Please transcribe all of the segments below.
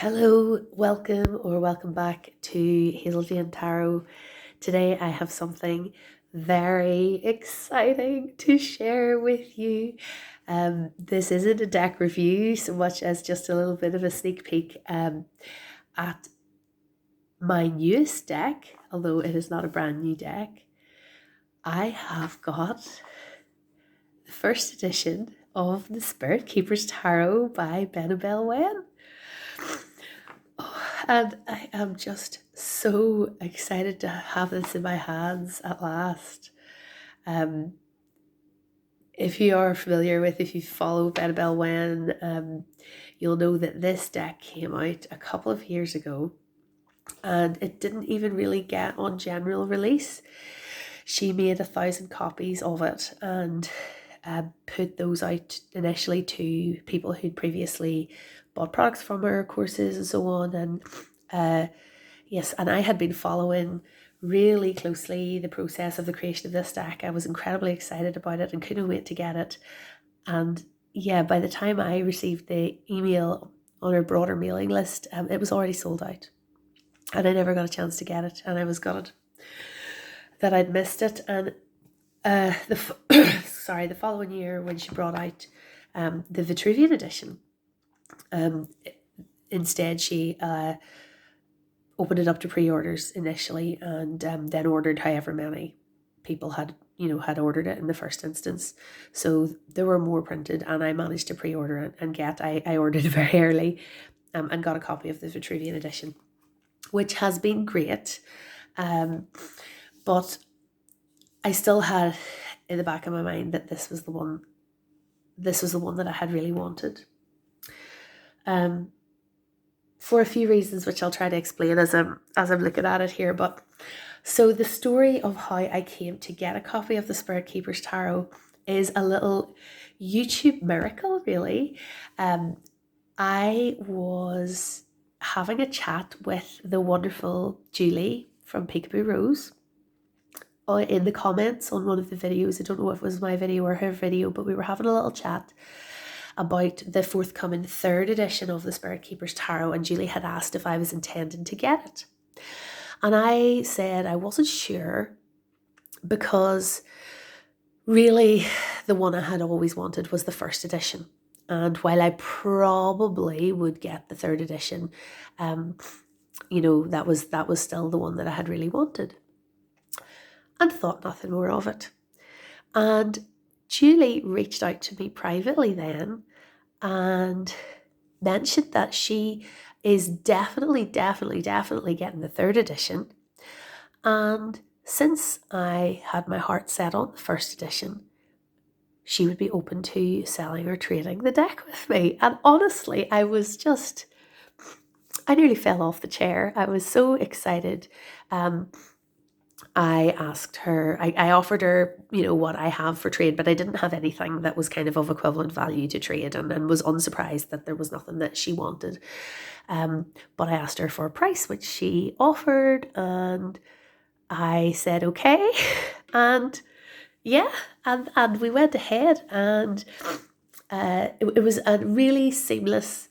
Hello, welcome back to Hazeldean Tarot. Today I have something very exciting to share with you. This isn't a deck review so much as just a little bit of a sneak peek at my newest deck, although it is not a brand new deck. I have got the first edition of the Spirit Keeper's Tarot by Benebell. And I am just so excited to have this in my hands at last. Um, if you are familiar with, if you follow Benebell you'll know that this deck came out a couple of years ago and it didn't even really get on general release. She made 1,000 copies of it and put those out initially to people who'd previously bought products from her, courses and so on. And yes, and I had been following really closely the process of the creation of this deck. I was incredibly excited about it and couldn't wait to get it. And yeah, by the time I received the email on her broader mailing list, it was already sold out. And I never got a chance to get it, and I was gutted that I'd missed it. And the following year when she brought out the Vitruvian edition, instead she opened it up to pre-orders initially, and then ordered however many people had ordered it in the first instance. So there were more printed, and I managed to pre-order it and I ordered it very early, and got a copy of the Vitruvian edition, which has been great. But I still had in the back of my mind that this was the one that I had really wanted. For a few reasons, which I'll try to explain as I'm looking at it here. But so the story of how I came to get a copy of the Spirit Keeper's Tarot is a little YouTube miracle, really. I was having a chat with the wonderful Julie from Peekaboo Rose in the comments on one of the videos. I don't know if it was my video or her video, but we were having a little chat about the forthcoming third edition of the Spirit Keeper's Tarot, and Julie had asked if I was intending to get it. And I said I wasn't sure, because really the one I had always wanted was the first edition. And while I probably would get the third edition, that was still the one that I had really wanted, and thought nothing more of it. And Julie reached out to me privately then and mentioned that she is definitely getting the third edition. And since I had my heart set on the first edition, she would be open to selling or trading the deck with me. And honestly, I nearly fell off the chair. I was so excited. I asked her, I offered her, what I have for trade, but I didn't have anything that was kind of equivalent value to trade, and was unsurprised that there was nothing that she wanted. But I asked her for a price, which she offered, and I said, okay. And yeah, and we went ahead, and it was a really seamless,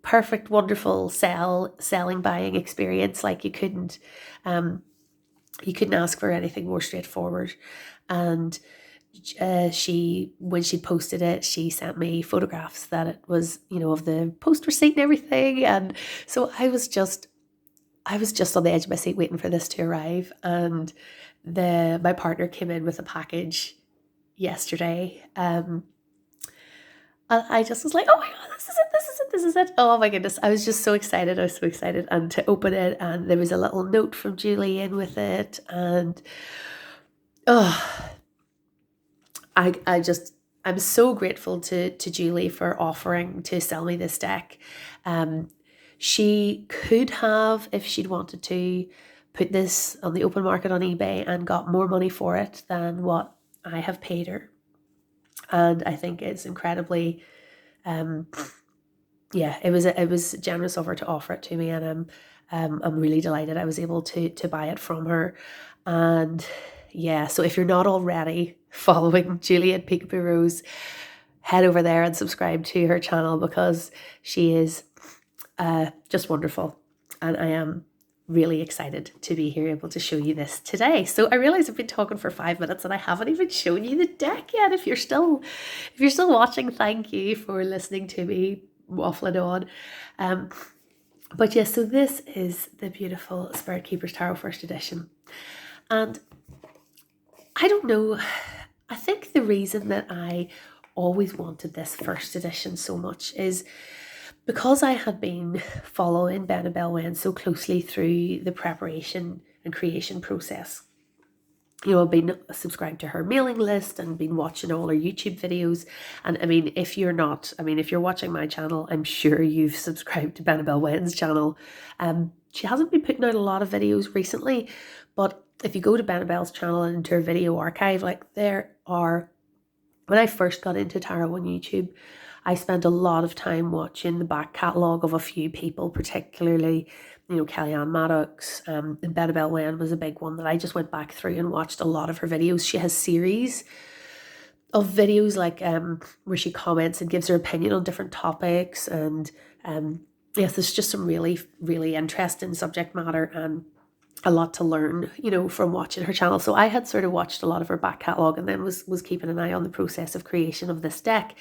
perfect, wonderful selling, buying experience. Like you couldn't ask for anything more straightforward. And when she posted it, she sent me photographs that it was, of the post receipt and everything. And so I was just on the edge of my seat waiting for this to arrive. And my partner came in with a package yesterday. I just was like, oh my God, this is it. Oh my goodness. I was just so excited. And to open it, and there was a little note from Julie in with it. And I'm so grateful to Julie for offering to sell me this deck. She could have, if she'd wanted to, put this on the open market on eBay and got more money for it than what I have paid her. And I think it's incredibly, it was generous of her to offer it to me, and I'm really delighted I was able to buy it from her. And yeah, so if you're not already following Julie at Peekaboo Rose, head over there and subscribe to her channel, because she is Just wonderful. And I am really excited to be here able to show you this today. So I realize I've been talking for 5 minutes and I haven't even shown you the deck yet. If you're still watching, thank you for listening to me waffling on. But yes, so this is the beautiful Spirit Keepers Tarot First Edition. And I don't know, I think the reason that I always wanted this first edition so much is because I had been following Benebell Wen so closely through the preparation and creation process. You know, I've been subscribed to her mailing list and been watching all her YouTube videos. And I mean, if you're watching my channel, I'm sure you've subscribed to Benebell Wen's channel. She hasn't been putting out a lot of videos recently, but if you go to Benebell's channel and into her video archive, like there are, when I first got into tarot on YouTube, I spent a lot of time watching the back catalogue of a few people, particularly, you know, Kellyanne Maddox, and Benebell Wen was a big one that I just went back through and watched a lot of her videos. She has series of videos like where she comments and gives her opinion on different topics, and yes, there's just some really, really interesting subject matter and a lot to learn, you know, from watching her channel. So I had sort of watched a lot of her back catalogue and then was keeping an eye on the process of creation of this deck.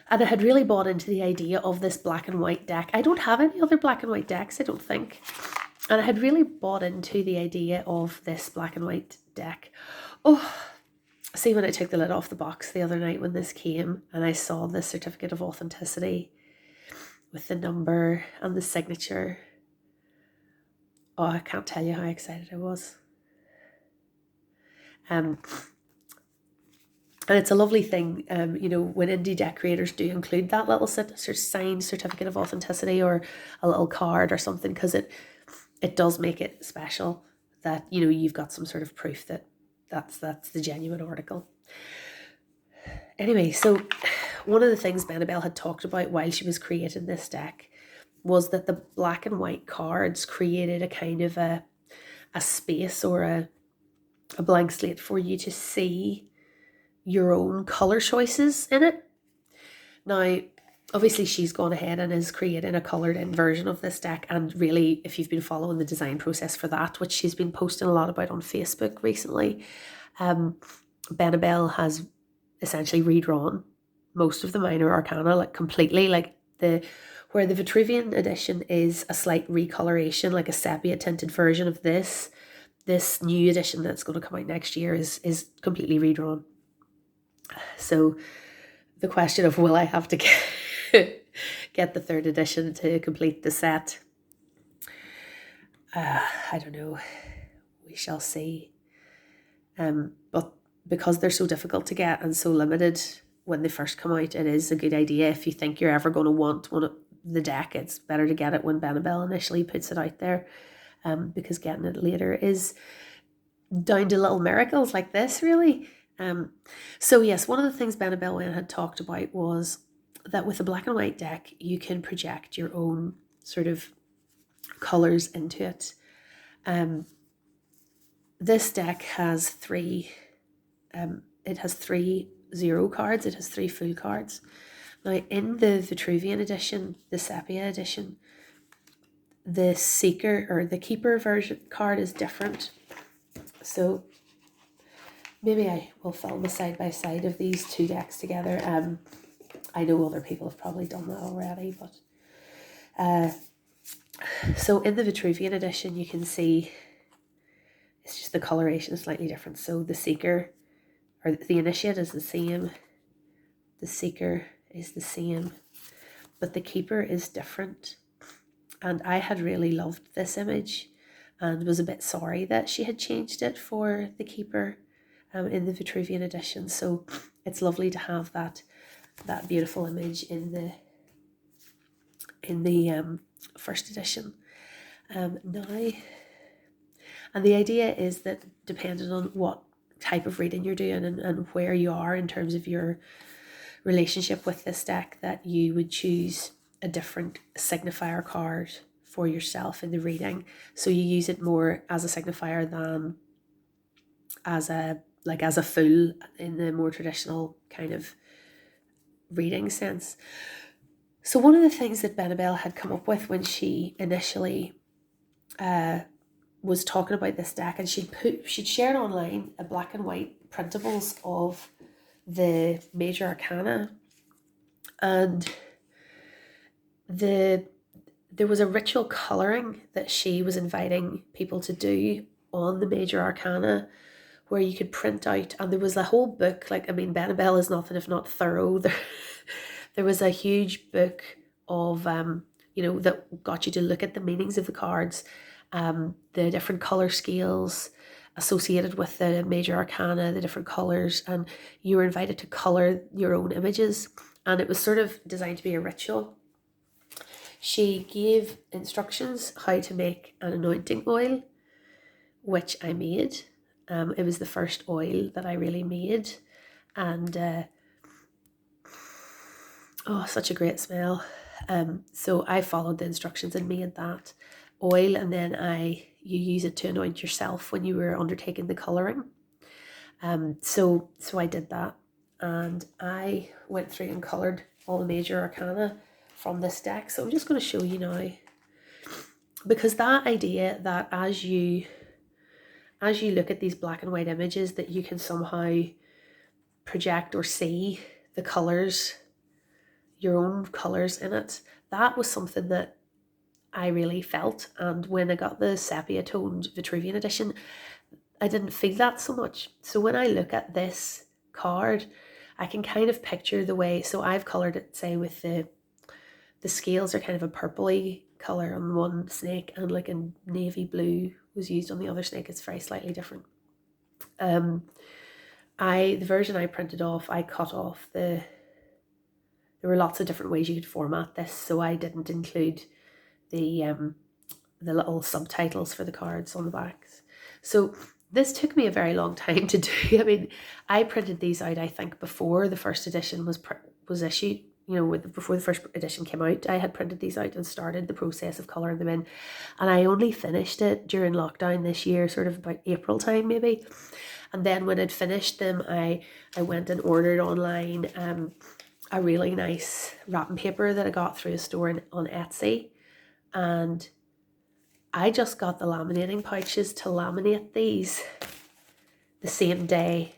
And I had really bought into the idea of this black and white deck. I don't have any other black and white decks, I don't think. And I had really bought into the idea of this black and white deck. Oh, see, when I took the lid off the box the other night when this came and I saw the certificate of authenticity with the number and the signature. Oh, I can't tell you how excited I was. And it's a lovely thing, you know, when indie decorators do include that little signed certificate of authenticity or a little card or something, because it does make it special that, you know, you've got some sort of proof that that's the genuine article. Anyway, so one of the things Benebell had talked about while she was creating this deck was that the black and white cards created a kind of a space or a blank slate for you to see your own color choices in it. Now, obviously she's gone ahead and is creating a colored in version of this deck, and really, if you've been following the design process for that, which she's been posting a lot about on Facebook recently, Benebell has essentially redrawn most of the minor arcana, like completely, like where the Vitruvian edition is a slight recoloration, like a sepia tinted version of this new edition that's going to come out next year is completely redrawn. So the question of will I have to get the third edition to complete the set? I don't know. We shall see. But because they're so difficult to get and so limited when they first come out, it is a good idea if you think you're ever going to want one of the deck. It's better to get it when Benebell initially puts it out there, because getting it later is down to little miracles like this, really. So yes, one of the things Benebell Wen had talked about was that with a black and white deck, you can project your own sort of colours into it. This deck has three zero cards, it has 3 full cards. Now in the Vitruvian edition, the Sepia edition, the Seeker or the Keeper version card is different. So maybe I will film a side by side of these two decks together. I know other people have probably done that already, but so in the Vitruvian edition, you can see it's just the coloration is slightly different. So the Seeker or the Initiate is the same, the Seeker is the same, but the Keeper is different. And I had really loved this image and was a bit sorry that she had changed it for the Keeper in the Vitruvian edition. So it's lovely to have that beautiful image in the first edition now. And the idea is that depending on what type of reading you're doing and where you are in terms of your relationship with this deck, that you would choose a different signifier card for yourself in the reading. So you use it more as a signifier than as a fool in the more traditional kind of reading sense. So one of the things that Benebell had come up with when she initially was talking about this deck, and she'd shared online a black and white printables of the major arcana, and there was a ritual colouring that she was inviting people to do on the major arcana, where you could print out, and there was a whole book. Like, I mean, Benebell is nothing if not thorough. There was a huge book of that got you to look at the meanings of the cards, the different color scales associated with the major arcana, the different colors, and you were invited to color your own images, and it was sort of designed to be a ritual. She gave instructions how to make an anointing oil, which I made. It was the first oil that I really made, and such a great smell. So I followed the instructions and made that oil, and then you use it to anoint yourself when you were undertaking the colouring. So I did that, and I went through and coloured all the major arcana from this deck. So I'm just going to show you now, because that idea that as you look at these black and white images, that you can somehow project or see the colours, your own colours in it, that was something that I really felt. And when I got the sepia toned Vitruvian edition, I didn't feel that so much. So when I look at this card, I can kind of picture the way, so I've coloured it, say, with the scales are kind of a purpley colour on one snake, and like a navy blue was used on the other snake. It's very slightly different. The version I printed off, I cut off there were lots of different ways you could format this, so I didn't include the little subtitles for the cards on the backs. So this took me a very long time to do. I mean, I printed these out, I think, before the first edition was issued. Before the first edition came out, I had printed these out and started the process of colouring them in. And I only finished it during lockdown this year, sort of about April time maybe. And then when I'd finished them, I went and ordered online a really nice wrapping paper that I got through a store on Etsy. And I just got the laminating pouches to laminate these the same day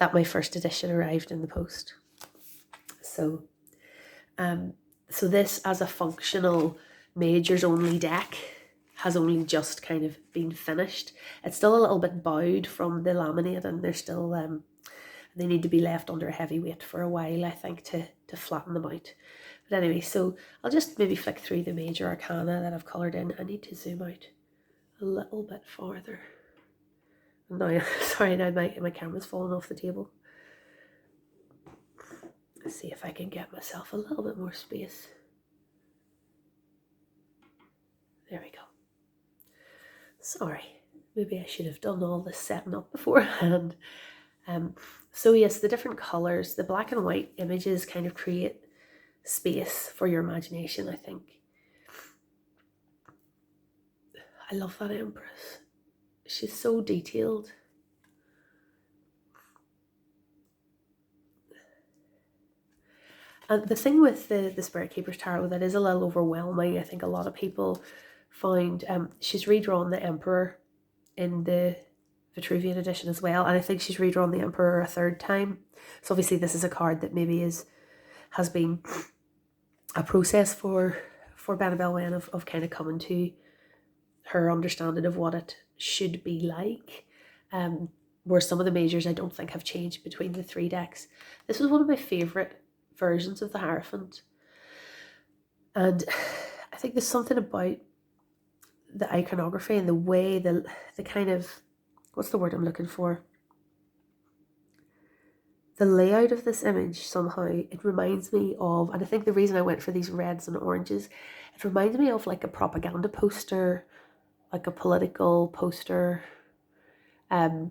that my first edition arrived in the post. So this, as a functional majors only deck, has only just kind of been finished. It's still a little bit bowed from the laminate, and they're still they need to be left under a heavy weight for a while, I think, to flatten them out. But anyway, so I'll just maybe flick through the major arcana that I've coloured in. I need to zoom out a little bit farther. Now, sorry, now my camera's falling off the table. Let's see if I can get myself a little bit more space. There we go. Sorry, maybe I should have done all this setting up beforehand. So yes, the different colours, the black and white images kind of create space for your imagination, I think. I love that Empress. She's so detailed. And the thing with the Spirit Keeper's Tarot that is a little overwhelming, I think a lot of people find, she's redrawn the Emperor in the Vitruvian edition as well, and I think she's redrawn the Emperor a third time. So obviously this is a card that maybe has been a process for Benebell Wen of kind of coming to her understanding of what it should be like. Where some of the majors I don't think have changed between the three decks. This was one of my favourite versions of the Hierophant, and I think there's something about the iconography and the way the kind of, what's the word I'm looking for, the layout of this image, somehow it reminds me of, and I think the reason I went for these reds and oranges, it reminds me of like a propaganda poster, like a political poster, and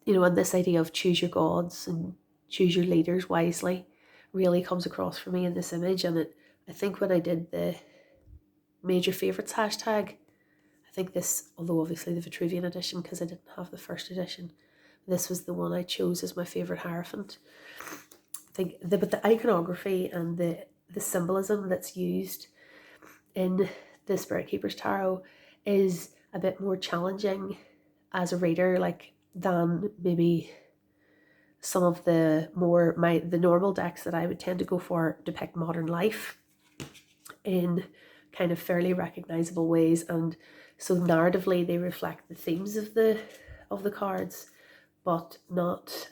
this idea of choose your gods and choose your leaders wisely really comes across for me in this image. And I think when I did the major favourites hashtag, I think this, although obviously the Vitruvian edition, because I didn't have the first edition, this was the one I chose as my favourite Hierophant. I think but the iconography and the the symbolism that's used in the Spirit Keeper's Tarot is a bit more challenging as a reader, like, than maybe some of the normal decks that I would tend to go for depict modern life in kind of fairly recognizable ways, and so narratively they reflect the themes of the cards, but not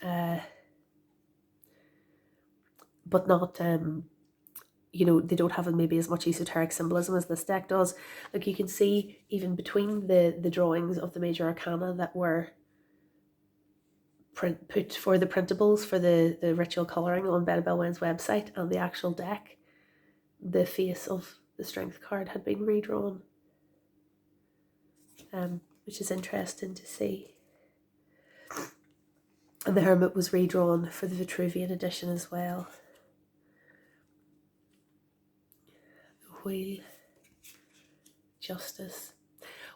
they don't have maybe as much esoteric symbolism as this deck does. Like, you can see even between the drawings of the major arcana that were put for the printables for the ritual colouring on Benebell Wen's website and the actual deck, the face of the strength card had been redrawn, which is interesting to see. And the Hermit was redrawn for the Vitruvian edition as well. The Wheel, Justice.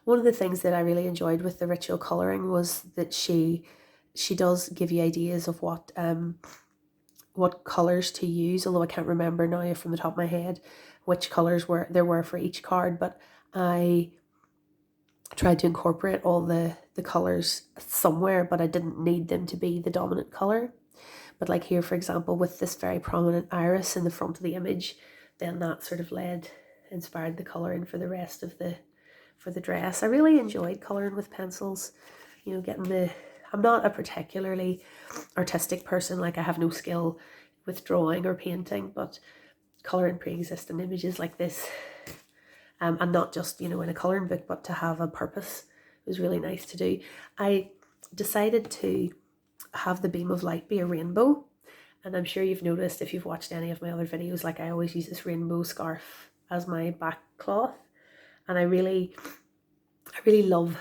One of the things that I really enjoyed with the ritual colouring was that she does give you ideas of what colours to use, although I can't remember now from the top of my head which colours there were for each card, but I tried to incorporate all the colours somewhere, but I didn't need them to be the dominant colour. But like here, for example, with this very prominent iris in the front of the image, then that sort of inspired the colouring for the rest of for the dress. I really enjoyed colouring with pencils, I'm not a particularly artistic person, like I have no skill with drawing or painting, but colouring pre-existing images like this, and not just, in a colouring book, but to have a purpose, was really nice to do. I decided to have the beam of light be a rainbow, and I'm sure you've noticed if you've watched any of my other videos, like I always use this rainbow scarf as my back cloth, and I really love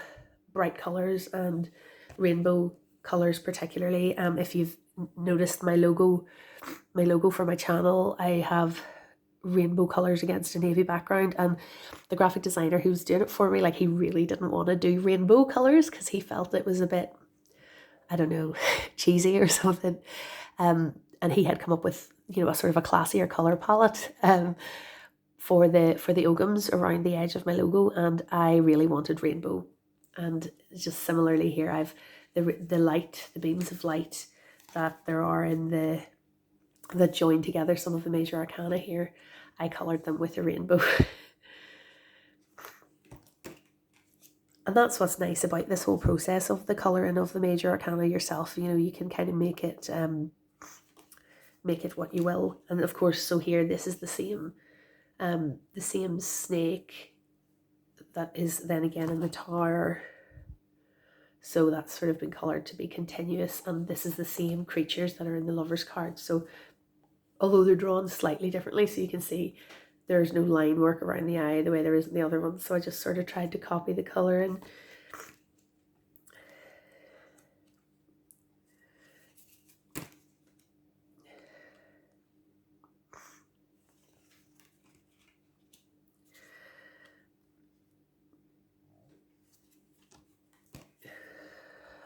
bright colours and rainbow colours particularly. If you've noticed my logo for my channel, I have rainbow colours against a navy background, and the graphic designer who was doing it for me, like, he really didn't want to do rainbow colours because he felt it was a bit, I don't know, cheesy or something, and he had come up with a sort of a classier colour palette for the ogums around the edge of my logo, and I really wanted rainbow. And just similarly here, I've the light, the beams of light that there are that join together some of the major arcana here, I coloured them with a rainbow. And that's what's nice about this whole process of the colouring of the major arcana yourself. You can kind of make it what you will. And of course, so here, this is the same snake that is then again in the tower. So that's sort of been coloured to be continuous, and this is the same creatures that are in the Lover's card. So although they're drawn slightly differently, so you can see there's no line work around the eye the way there is in the other ones. So I just sort of tried to copy the colouring.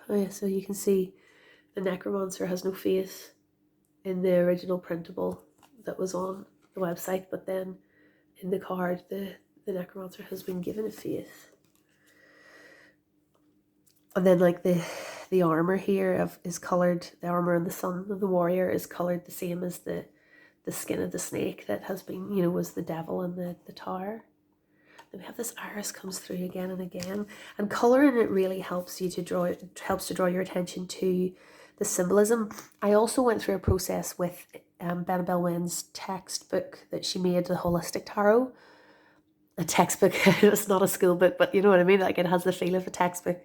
Oh yeah, so you can see the necromancer has no face in the original printable that was on the website, but then in the card the necromancer has been given a face. And then like the armour here is coloured, the armour and the sun of the warrior is coloured the same as the skin of the snake that has been, was the devil in the tower. Then we have this iris comes through again and again, and colouring it really helps to draw your attention to the symbolism. I also went through a process with Benebell Wen's textbook that she made, the Holistic Tarot. A textbook, it's not a school book, but you know what I mean, like, it has the feel of a textbook.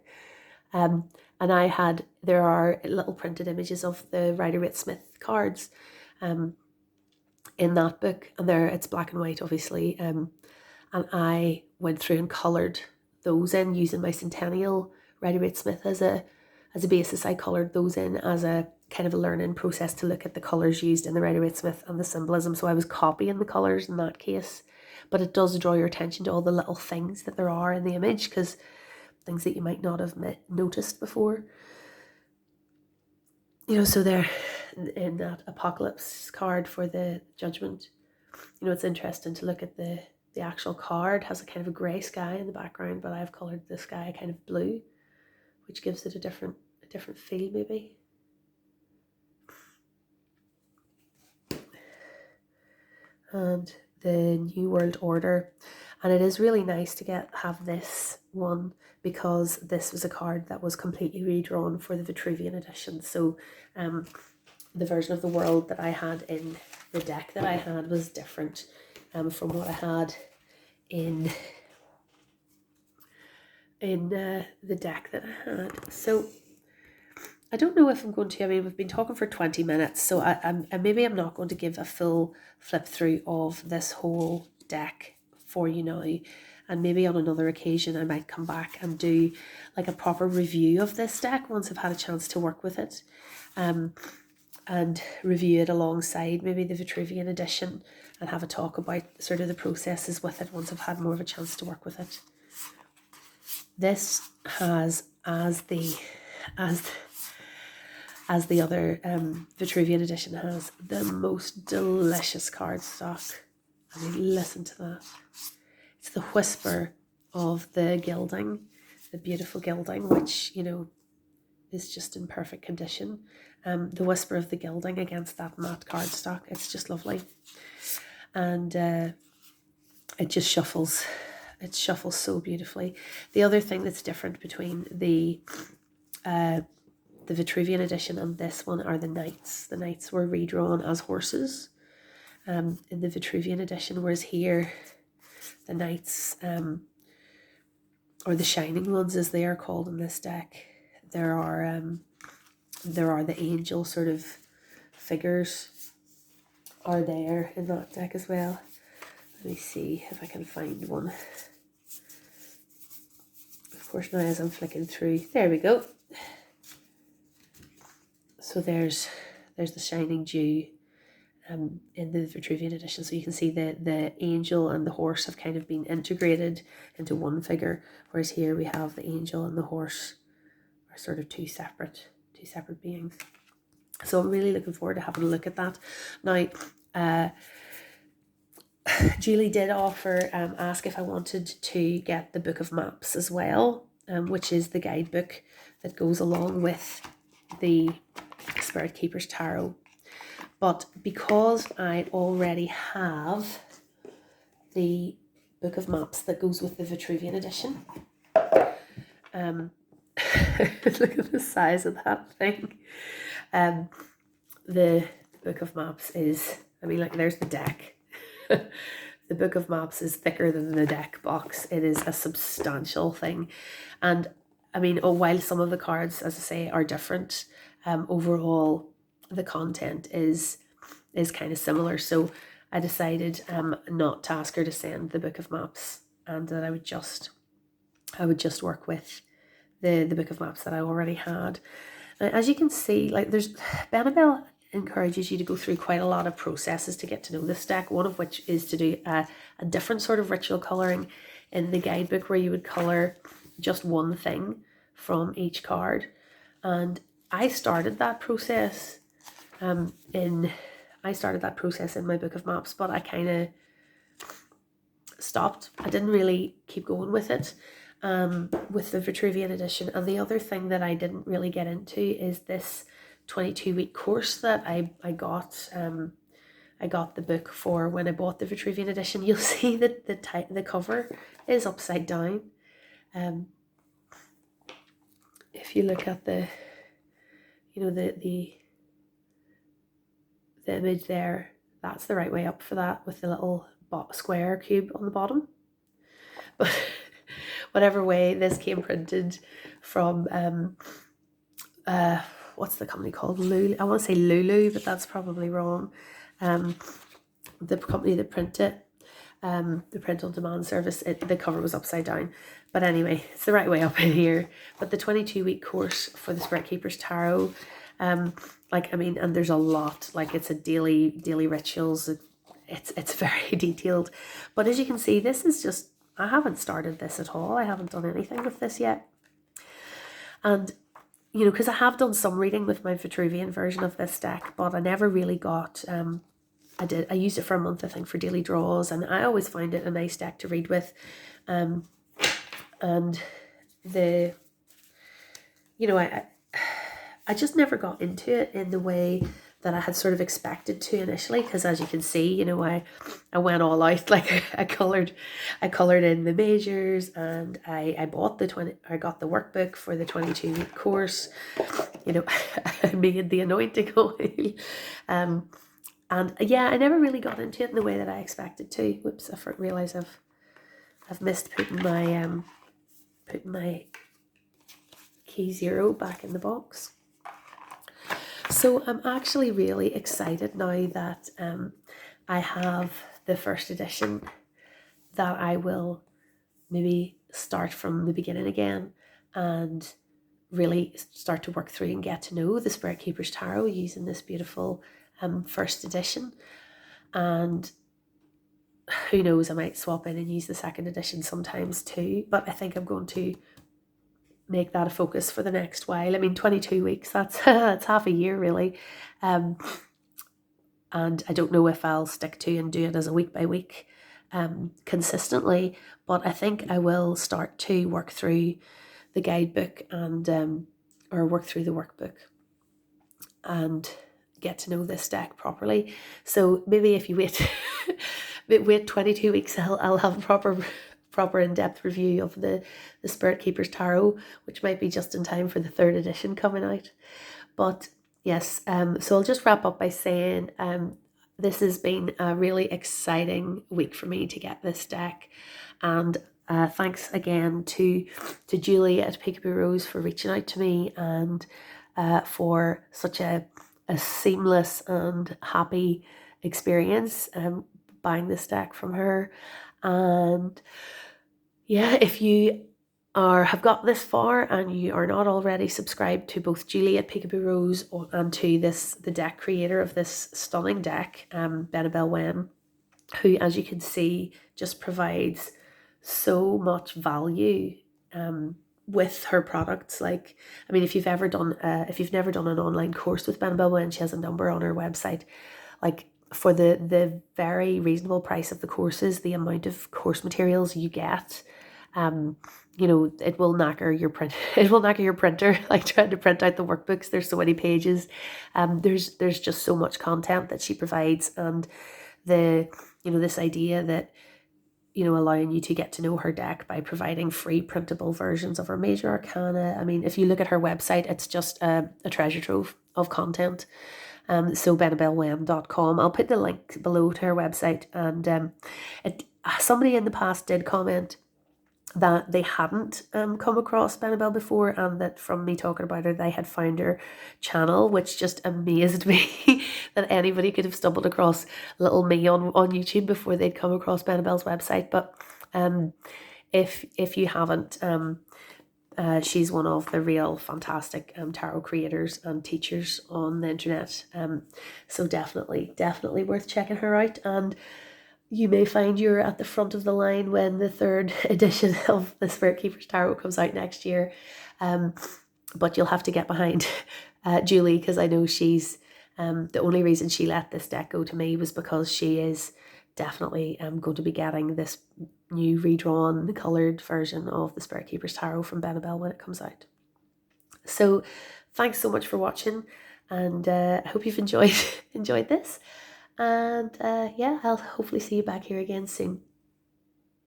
And there are little printed images of the Rider-Waite-Smith cards in that book, and it's black and white, obviously. And I went through and coloured those in using my Centennial Rider-Waite-Smith as a basis. I coloured those in as a kind of a learning process to look at the colours used in the Rider-Waite-Smith and the symbolism. So I was copying the colours in that case, but it does draw your attention to all the little things that there are in the image, because things that you might not have noticed before. So there in that Apocalypse card for the Judgment, You know, it's interesting to look at the actual card. It has a kind of a grey sky in the background, but I've coloured the sky kind of blue, which gives it a different feel maybe. And the New World Order, and it is really nice to have this one, because this was a card that was completely redrawn for the Vitruvian edition. So the version of the world that I had in the deck that I had was different from what I had in the deck that I had. So I don't know if I'm going to, I mean, we've been talking for 20 minutes, so I'm maybe I'm not going to give a full flip through of this whole deck for you now. And maybe on another occasion I might come back and do like a proper review of this deck once I've had a chance to work with it. And review it alongside maybe the Vitruvian edition, and have a talk about sort of the processes with it once I've had more of a chance to work with it. This has, as the other Vitruvian edition has, the most delicious cardstock. I mean, listen to that. It's the whisper of the gilding, the beautiful gilding, which, you know, is just in perfect condition. The whisper of the gilding against that matte cardstock, it's just lovely. And it just shuffles. It shuffles so beautifully. The other thing that's different between the Vitruvian edition and this one are the knights. The knights were redrawn as horses in the Vitruvian edition, whereas here the knights, or the shining ones as they are called in this deck, there are the angel sort of figures are there in that deck as well. Let me see if I can find one. Of course, now as I'm flicking through, there we go. So there's the shining dew in the Vitruvian edition. So you can see the angel and the horse have kind of been integrated into one figure, whereas here we have the angel and the horse are sort of two separate beings. So I'm really looking forward to having a look at that. Now, Julie did offer, ask if I wanted to get the Book of Maps as well, which is the guidebook that goes along with the Spirit Keeper's Tarot. But because I already have the Book of Maps that goes with the Vitruvian edition, look at the size of that thing. The Book of Maps is, I mean, like, there's the deck. The Book of Maps is thicker than the deck box. It is a substantial thing. And I mean, while some of the cards, as I say, are different, overall the content is kind of similar. So I decided not to ask her to send the Book of Maps, and that I would just work with the Book of Maps that I already had. Now, as you can see, like, there's Benebell encourages you to go through quite a lot of processes to get to know this deck, one of which is to do a different sort of ritual colouring in the guidebook, where you would colour just one thing from each card. And I started that process in my Book of Maps, but I kind of stopped. I didn't really keep going with it with the Vitruvian edition. And the other thing that I didn't really get into is this 22-week course that I got. I got the book for when I bought the Vitruvian edition. You'll see that the cover is upside down. If you look at the image there, that's the right way up for that, with the little square cube on the bottom. But whatever way, this came printed from what's the company called? Lulu. I want to say Lulu, but that's probably wrong. The company that print it, the print on demand service, the cover was upside down. But anyway, it's the right way up in here. But the 22-week course for the Spirit Keeper's Tarot, like, I mean, and there's a lot, like, it's a daily rituals. It's very detailed. But as you can see, this is just, I haven't started this at all. I haven't done anything with this yet. And, you know, because I have done some reading with my Vitruvian version of this deck, but I never really got I used it for a month, I think, for daily draws, and I always find it a nice deck to read with. And the, you know, I just never got into it in the way that I had sort of expected to initially, because as you can see, you know, I went all out. Like I colored in the measures, and I bought I got the workbook for the 22-week course. You know, I made the anointing oil. And yeah, I never really got into it in the way that I expected to. Whoops, I realize I've missed putting my key 0 back in the box. So I'm actually really excited now that I have the first edition, that I will maybe start from the beginning again and really start to work through and get to know the Spirit Keepers Tarot using this beautiful first edition. And who knows, I might swap in and use the second edition sometimes too, but I think I'm going to make that a focus for the next while. I mean, 22 weeks, that's that's half a year really. And I don't know if I'll stick to and do it as a week by week consistently, but I think I will start to work through the guidebook and or work through the workbook and get to know this deck properly. So maybe if you wait 22 weeks, I'll have a proper in-depth review of the Spirit Keepers Tarot, which might be just in time for the 3rd edition coming out. But yes, so I'll just wrap up by saying this has been a really exciting week for me to get this deck, and thanks again to Julie at Peekaboo Rose for reaching out to me, and for such a seamless and happy experience buying this deck from her. And yeah, if you have got this far and you are not already subscribed to both Julie at Peekaboo Rose and to the deck creator of this stunning deck, Benebell Wen, who, as you can see, just provides so much value with her products. Like, I mean, if you've never done an online course with Benebell Wen, she has a number on her website. Like, for the very reasonable price of the courses, the amount of course materials you get, you know, it will knacker your printer, like trying to print out the workbooks. There's so many pages. There's just so much content that she provides, and this idea that, you know, allowing you to get to know her deck by providing free printable versions of her major arcana. I mean, if you look at her website, it's just a treasure trove of content. So benebellwen.com. I'll put the link below to her website. And somebody in the past did comment that they hadn't come across Benebell before, and that from me talking about her, they had found her channel, which just amazed me that anybody could have stumbled across little me on YouTube before they'd come across Benebell's website. But if you haven't, she's one of the real fantastic tarot creators and teachers on the internet. So definitely worth checking her out. And you may find you're at the front of the line when the 3rd edition of the Spirit Keepers Tarot comes out next year. But you'll have to get behind Julie, because I know she's the only reason she let this deck go to me was because she is definitely going to be getting this new redrawn coloured version of the Spirit Keepers Tarot from Benebell when it comes out. So thanks so much for watching, and I hope you've enjoyed this. And yeah, I'll hopefully see you back here again soon.